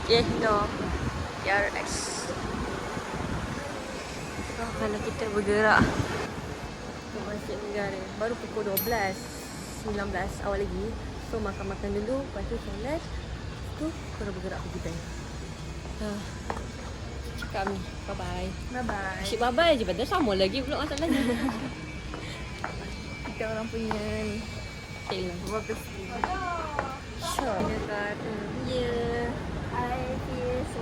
no. PRX. So, kalau kita bergerak ke Masjid Negara, baru pukul 12, 19 awal lagi. So, makan-makan dulu, lepas tu solat. Tu, baru bergerak pergi bank. Cakap ni, bye-bye. Bye-bye. Asyik bye-bye je, padahal sama lagi pula masalahnya. Kita orang punya ni. Tengok. Bagus. Sure. Dekat. Ya. I feel so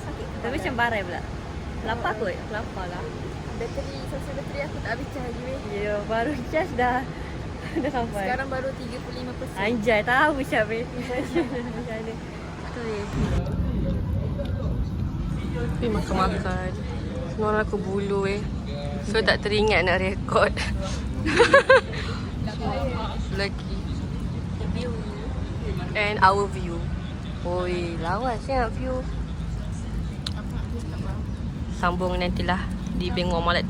sakit. Tapi macam barai pula. Lapar kot? Lapar lah. Sosial bateri aku tak habis charge weh. Ya, baru charge dah. Dah sampai. Sekarang baru 35%. Anjay, tahu siapa macam mana. Tu je. Pergi makan-makan. Semua orang aku bulu So tak teringat nak rekod. Lagi. View. And our view. Oi, lawas view. Sambung nantilah di Bengong Malat.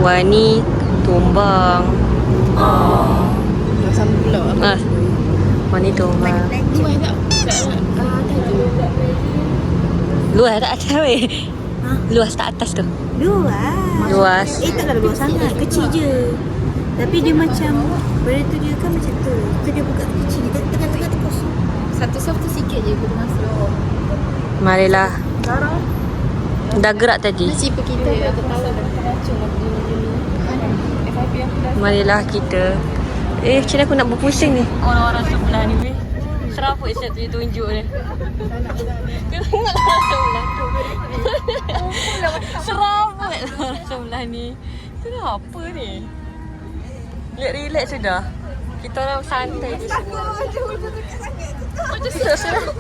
Wani tumbang. Sambung pula. Wani tumbang. Luas tak atas weh? Luas tak atas tu? Luas. Tak ada luas sangat. Kecil je. Tapi dia macam, pada tu dia kan macam tu. Tu dia buka kecil. Dia tengah-tengah tu kosong. Satu sikit je aku masuk. Marilah. Sekarang Dah gerak tadi. cipa kita atau tahu dah racun lah begini-gini. FIP aku dah. Marilah kita. Macam aku nak berpusing ni. Orang-orang sebelah ni weh. Seraput saya tunjuk ni. Kenapa lah sebelah tu? Seraput orang sebelah ni. Kenapa ni? Relax sudah. Kita orang santai di sini. Macam serap.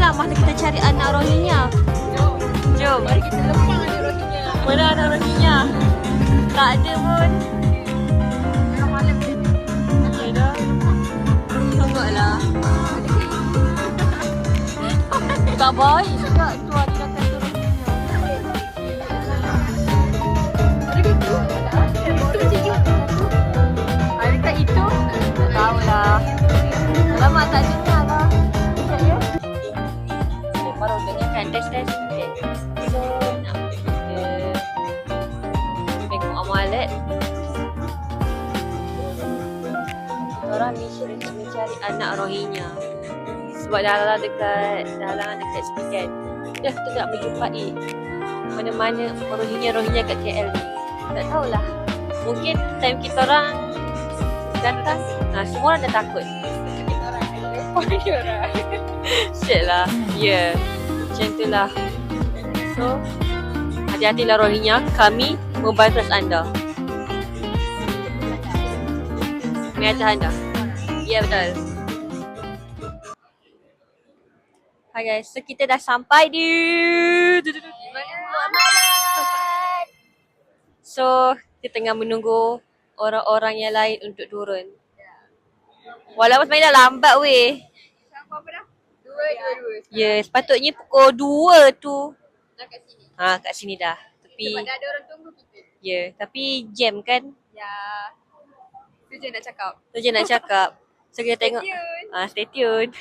Masa kita cari anak Rohingya. Jom. Mari kita lempang anak Rohingya. Mana anak Rohingya? Tak ada pun. Memang malam ni. Ya dah. Tengoklah. Tak baik juga tu ada datang tu Rohingya. Ada itu. Itu macam itu. Adakah itu? Tak tahulah. Alamak tak dengar lah. Sekejap ya. Baru dengarkan test-test. So nak pergi ke Bengong Amalat. Orang mission untuk mencari anak Rohingya. Sebab dah dekat sini kan. Dah kita nak menjumpai mana-mana Rohingya kat KL ni. Tak tahulah. Mungkin time kita orang datang, semua orang dah takut. Kita orang akan lepak dia orang. Shit lah. Ya. Macam tu lah. So, hati-hatilah Rohingya. Kami membantu anda. Mengajar anda. Ya, betul. Hai guys. So, kita dah sampai di So, kita tengah menunggu orang-orang yang lain untuk turun. Walaupun sebenarnya dah lambat weh. Apa dah? Dua. Ya, sepatutnya pukul 2 tu. Dah kat sini. Kat sini dah. Tapi Sebab dah ada orang tunggu kita. ya, tapi jam kan. Ya. Tu je nak cakap. Tu je nak cakap. So kita tengok. Stay tune.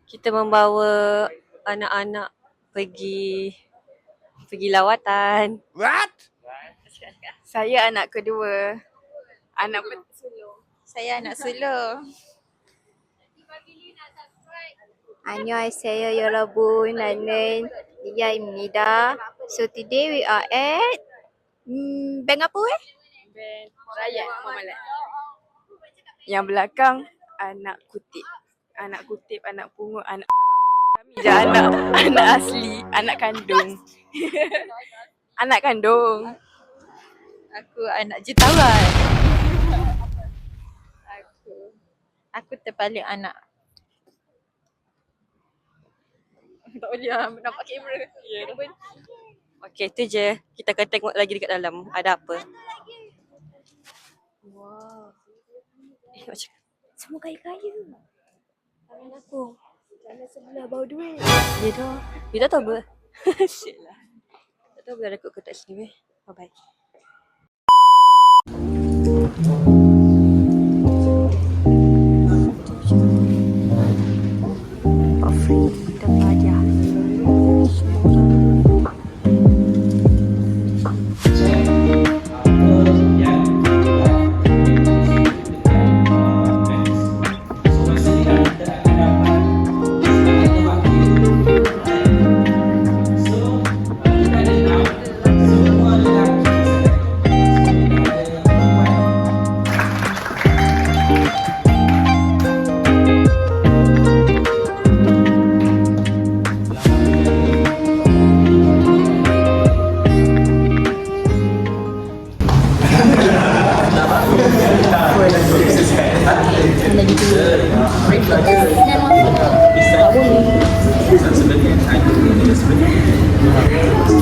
Kita membawa anak-anak pergi lawatan. What? Saya anak kedua. Saya anak sulung. 안녕하세요 여러분. 나는 리아입니다. So today we are at Bang apa Ben Raya Muamalat. Yang belakang anak kutip. Anak kutip, anak pungut, anak haram. Kami je anak asli, anak kandung. Anak kandung. Aku anak jutawan. Aku terpaling anak. Tak boleh lah nampak kamera. Ya, Okey, tu je. Kita akan tengok lagi dekat dalam. Ada apa? wow. Macam Semua kaya-kaya. Tangan aku. Jalan sebelah bau duit. dia dah. Dia dah tahu apa? Shit lah. Tak tahu bila rekod ke tak sini. Bye-bye. Afri dan Fadia.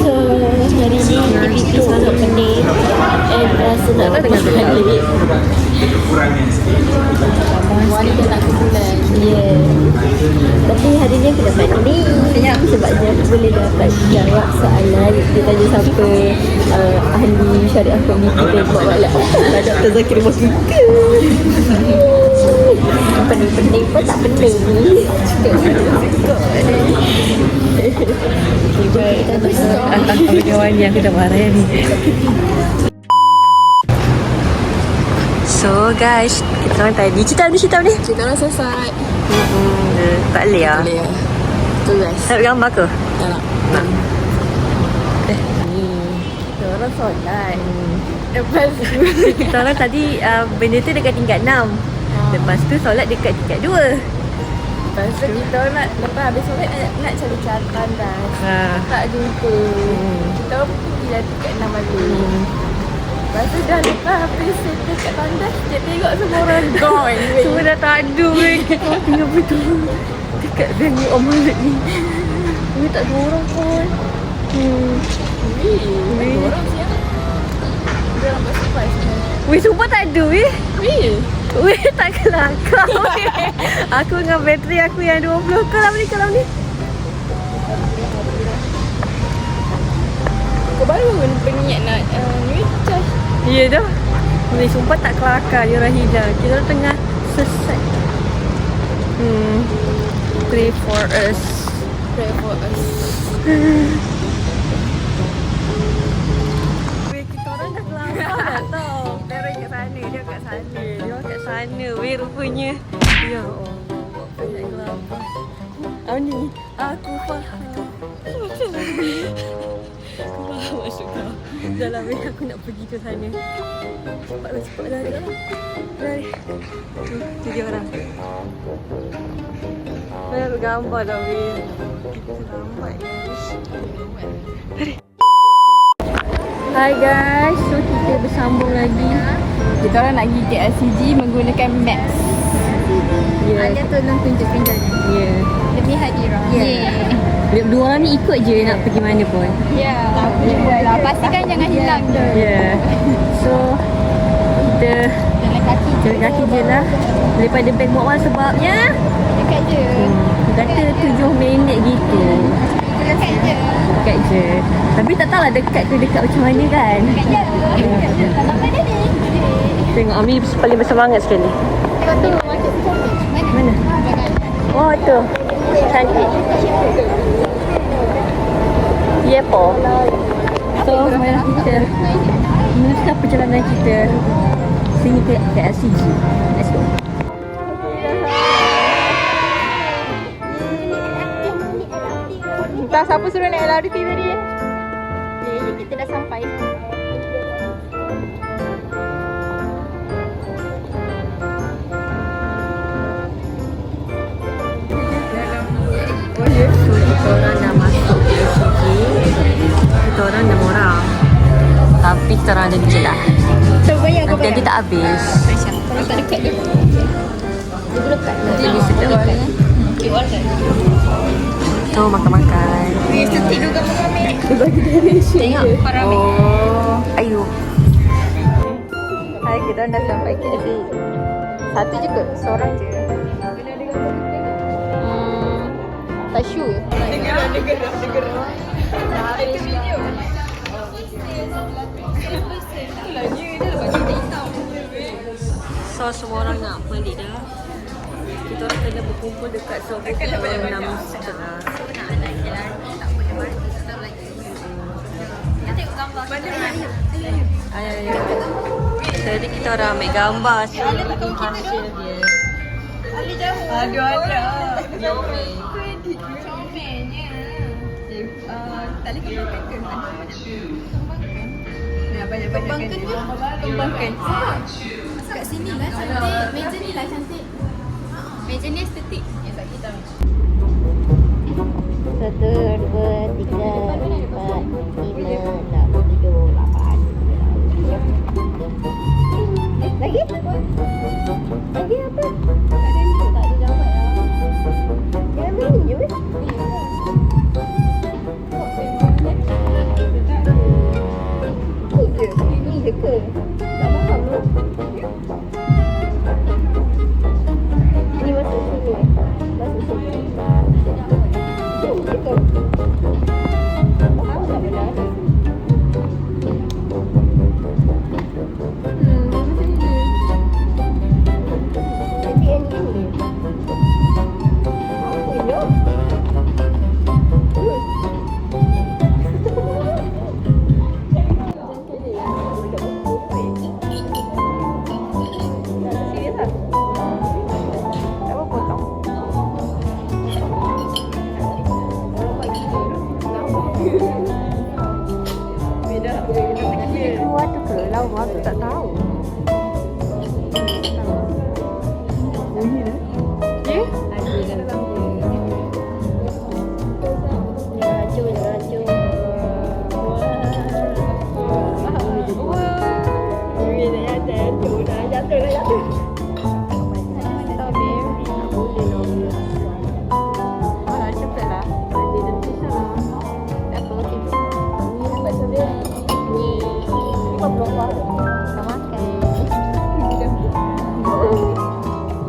So, hari ni aktiviti sangat pening and rasa nak balik. Wanita tak kebulan. Yeah. Tapi hari ni aku dapat ni sebabnya aku boleh dapat jawab soalan. Dia tanya siapa ahli syariah komuniti tembok balik. Dr. Zakir Makuka. Pening-pening pun tak pening. Kawan yang aku dah marah ni. So guys, kita orang tadi cerita ni. Kita orang selesai. Tak boleh lah. Boleh. Tu guys. Nak gambar ke? Tak nak. Kita orang solat. Lepas tu. Kita orang tadi benda tu dekat tingkat 6. Lepas tu solat dekat tingkat 2. Lepas tu kita orang nak, lepas habis solat nak cari tandas. Tak jumpa. Kita orang pergi lah dekat 6 balik. Lepas tu dah lepas habis settle kat tandas, dia tengok semua orang gone. Semua dah tak ada weh. Kita tinggal betul dekat venue omelet ni. Weh, tak ada orang pun. Weh, orang siapa? Dia orang buat surprise. Weh, sumpah tak ada weh. Weh. Weh, tak kelakar weh. Aku dengan bateri aku yang 20. Kalau ni. Kau baru berniat nak ni charge. Ya dah. Weh, sumpah tak kelakar dia orang hijau. Kita orang tengah sesat. Pray for us. Pray for us. Weh, kita orang dah kelakar dah tau. Tereng kat sana, dia kat sana. Dia kat sana weh rupanya. Ya Allah. Apa yang kelakar. Ni, aku faham. Macam mana? Aku faham maksud kau. Dah lah weh, aku nak pergi ke sana. Cepat lari. Tu dia orang. Saya nak gambar dah weh. Selamat. Hai guys, so kita bersambung lagi. Kita orang nak pergi KLCG menggunakan Maps. Ada tolong tunjukkan jalan. Ya. Demi Hadirah. Yeah. Dua orang ni ikut je nak pergi mana pun. Ya. Lah, pastikan jangan hilang tu. Ya. So kita jalan kaki je lah daripada Bank Mawar sebabnya Dekat je. kata 7 minit gitu. Dekat je. Tapi tak tahulah dekat tu dekat macam mana kan. Kalau mana ni? Tengok Ami paling bersemangat sekali. Tengok tu macam cantik. Mana? Oh tu. Cantik. Ya po. So mari kita meneruskan perjalanan kita sini ke KLCG. Let's go. Entah siapa suruh naik LRT tadi. Kita dah sampai. orang 6 orang. Tapi kita orang ada je lah. So bayar ke Nanti tak habis. Kalau tak dekat dia. Dia dekat. Nanti bisa tak habis. So makan-makan. Dia bagi donation. Tengok. Oh. Ayu. Hai, kita dah sampai KFC. Satu je ke? Seorang je. Tak sure. So semua orang nak balik dah. Kita orang kena berkumpul dekat Sogo pukul 6.30. Ayo. Jadi kita orang ambil gambar sebelum hasil dia. Ada. Kembangkan. Kat sini lah cantik. Meja ni lah cantik. Meja ni estetik. Yang tak kita. 1, 2, 3, 4, 5, 6, 7, 8. Lagi? Lagi apa? Tak ada gambar lah. Jangan main je weh. Ni je ke? Tak faham tu. Ini masuk sini. Masuk sini. Ini je ke? Faham tak benar? Nanti yang ini. Apa je? Keluar tu ke? Lawa tu tak tahu.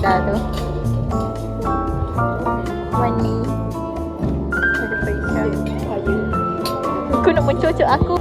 Dah tu. Mani. Ada periksa. Aku nak mencocok aku.